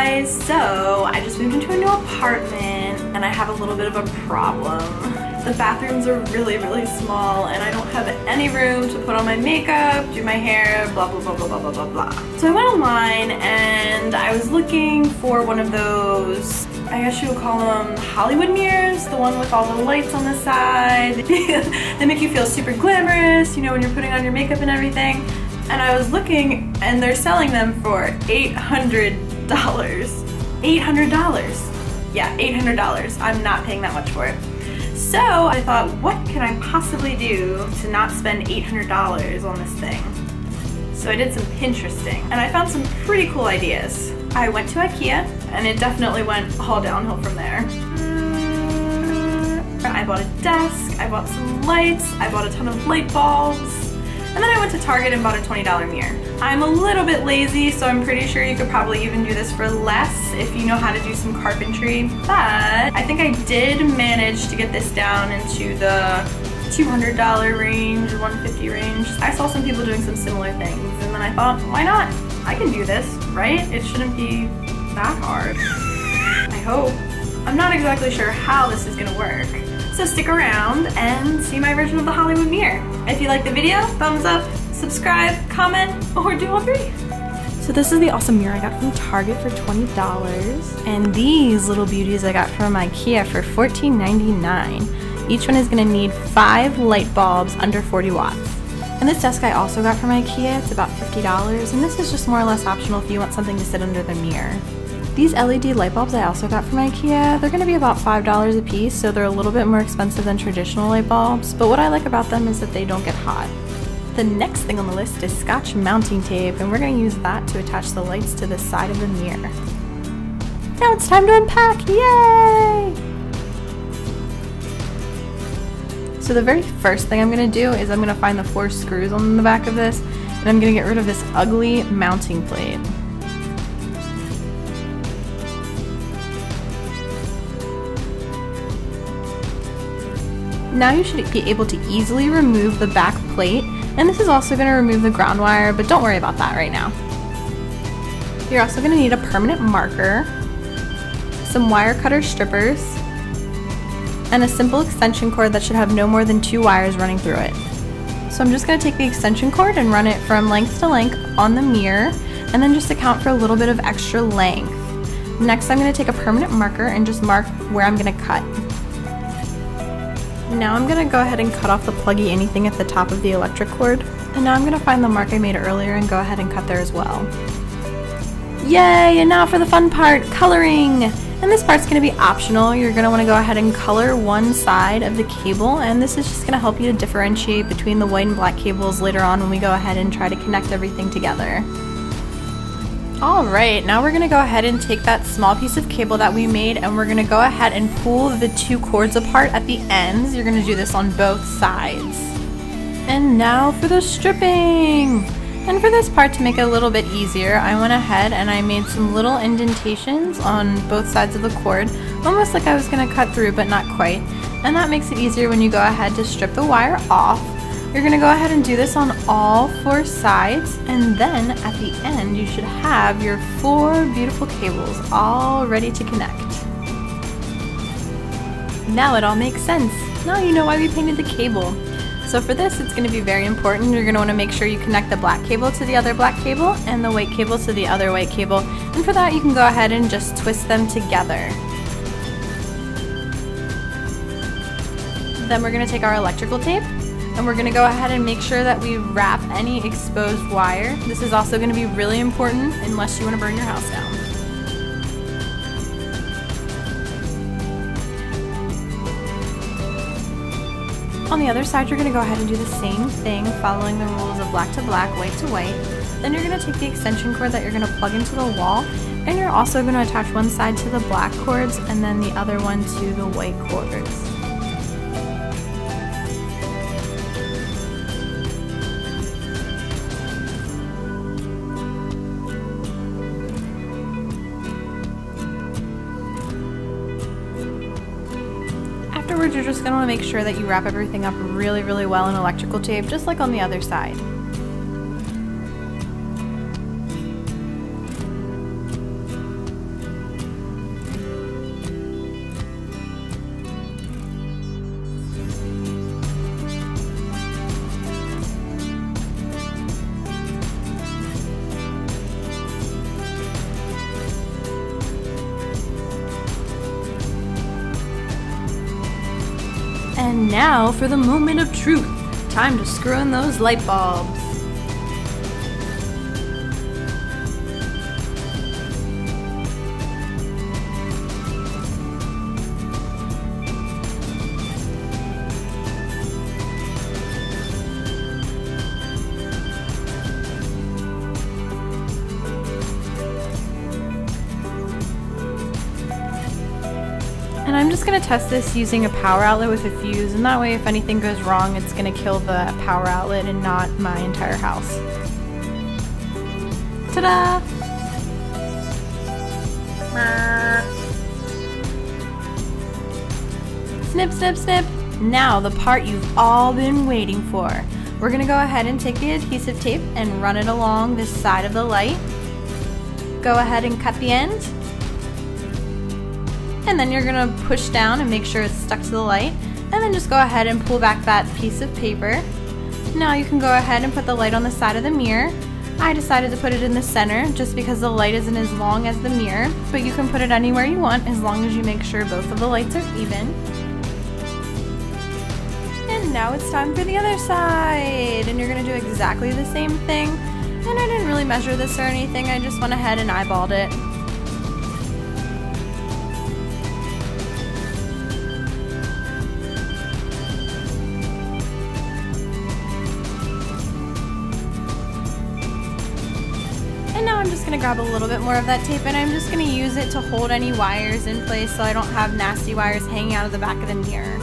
guys, so I just moved into a new apartment and I have a little bit of a problem. The bathrooms are really, really small and I don't have any room to put on my makeup, do my hair, blah, blah, blah, blah, blah, blah, blah, blah. So I went online and I was looking for one of those, I guess you would call them Hollywood mirrors, the one with all the lights on the side. They make you feel super glamorous, you know, when you're putting on your makeup and everything. And I was looking and they're selling them for $800. $800. Yeah, $800. I'm not paying that much for it. So I thought, what can I possibly do to not spend $800 on this thing? So I did some Pinteresting and I found some pretty cool ideas. I went to IKEA and it definitely went all downhill from there. I bought a desk, I bought some lights, I bought a ton of light bulbs. And then I went to Target and bought a $20 mirror. I'm a little bit lazy, so I'm pretty sure you could probably even do this for less if you know how to do some carpentry. But I think I did manage to get this down into the $200 range, $150 range. I saw some people doing some similar things, and then I thought, why not? I can do this, right? It shouldn't be that hard. I hope. I'm not exactly sure how this is gonna work. So stick around and see my version of the Hollywood mirror. If you like the video, thumbs up, subscribe, comment, or do all three. So this is the awesome mirror I got from Target for $20. And these little beauties I got from IKEA for $14.99. Each one is gonna need 5 light bulbs under 40 watts. And this desk I also got from IKEA, it's about $50. And this is just more or less optional if you want something to sit under the mirror. These LED light bulbs I also got from IKEA, they're gonna be about $5 a piece, so they're a little bit more expensive than traditional light bulbs, but what I like about them is that they don't get hot. The next thing on the list is Scotch mounting tape, and we're gonna use that to attach the lights to the side of the mirror. Now it's time to unpack, yay! So the very first thing I'm gonna do is I'm gonna find the 4 screws on the back of this, and I'm gonna get rid of this ugly mounting plate. Now you should be able to easily remove the back plate, and this is also going to remove the ground wire, but don't worry about that right now. You're also going to need a permanent marker, some wire cutter strippers, and a simple extension cord that should have no more than 2 wires running through it. So I'm just going to take the extension cord and run it from length to length on the mirror, and then just account for a little bit of extra length. Next I'm going to take a permanent marker and just mark where I'm going to cut. Now I'm going to go ahead and cut off the pluggy anything at the top of the electric cord. And now I'm going to find the mark I made earlier and go ahead and cut there as well. Yay! And now for the fun part, coloring! And this part's going to be optional. You're going to want to go ahead and color one side of the cable, and this is just going to help you to differentiate between the white and black cables later on when we go ahead and try to connect everything together. Alright, now we're going to go ahead and take that small piece of cable that we made and we're going to go ahead and pull the 2 cords apart at the ends. You're going to do this on both sides. And now for the stripping! And for this part, to make it a little bit easier, I went ahead and I made some little indentations on both sides of the cord, almost like I was going to cut through but not quite. And that makes it easier when you go ahead to strip the wire off. You're going to go ahead and do this on all 4 sides, and then at the end you should have your 4 beautiful cables all ready to connect. Now it all makes sense. Now you know why we painted the cable. So for this, it's going to be very important. You're going to want to make sure you connect the black cable to the other black cable and the white cable to the other white cable. And for that, you can go ahead and just twist them together. Then we're going to take our electrical tape and we're going to go ahead and make sure that we wrap any exposed wire. This is also going to be really important unless you want to burn your house down. On the other side, you're going to go ahead and do the same thing, following the rules of black to black, white to white. Then you're going to take the extension cord that you're going to plug into the wall, and you're also going to attach one side to the black cords and then the other one to the white cords. Afterwards, you're just going to want to make sure that you wrap everything up really, really well in electrical tape, just like on the other side. And now for the moment of truth. Time to screw in those light bulbs. And I'm just going to test this using a power outlet with a fuse, and that way if anything goes wrong it's going to kill the power outlet and not my entire house. Ta-da! Snip, snip, snip! Now the part you've all been waiting for. We're going to go ahead and take the adhesive tape and run it along this side of the light. Go ahead and cut the end. And then you're going to push down and make sure it's stuck to the light, and then just go ahead and pull back that piece of paper. Now you can go ahead and put the light on the side of the mirror. I decided to put it in the center just because the light isn't as long as the mirror, but you can put it anywhere you want as long as you make sure both of the lights are even. And now it's time for the other side, and you're going to do exactly the same thing. And I didn't really measure this or anything, I just went ahead and eyeballed it. And now I'm just going to grab a little bit more of that tape and I'm just going to use it to hold any wires in place so I don't have nasty wires hanging out of the back of the mirror.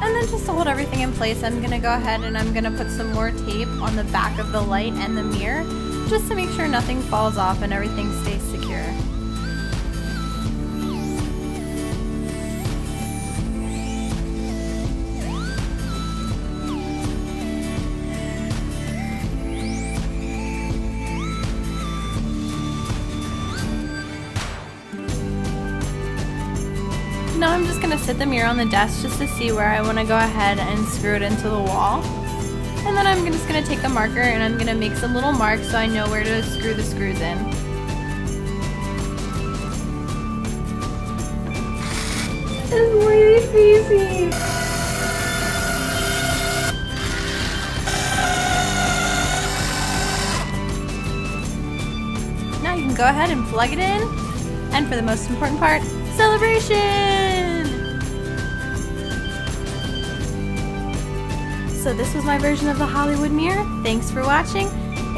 And then just to hold everything in place, I'm going to go ahead and I'm going to put some more tape on the back of the light and the mirror just to make sure nothing falls off and everything stays secure. Now I'm just going to sit the mirror on the desk just to see where I want to go ahead and screw it into the wall. And then I'm just going to take a marker and I'm going to make some little marks so I know where to screw the screws in. It's really easy. Now you can go ahead and plug it in. And for the most important part, celebration! So this was my version of the Hollywood mirror. Thanks for watching.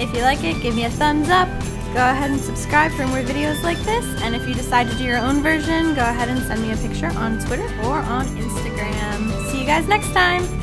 If you like it, give me a thumbs up. Go ahead and subscribe for more videos like this. And if you decide to do your own version, go ahead and send me a picture on Twitter or on Instagram. See you guys next time!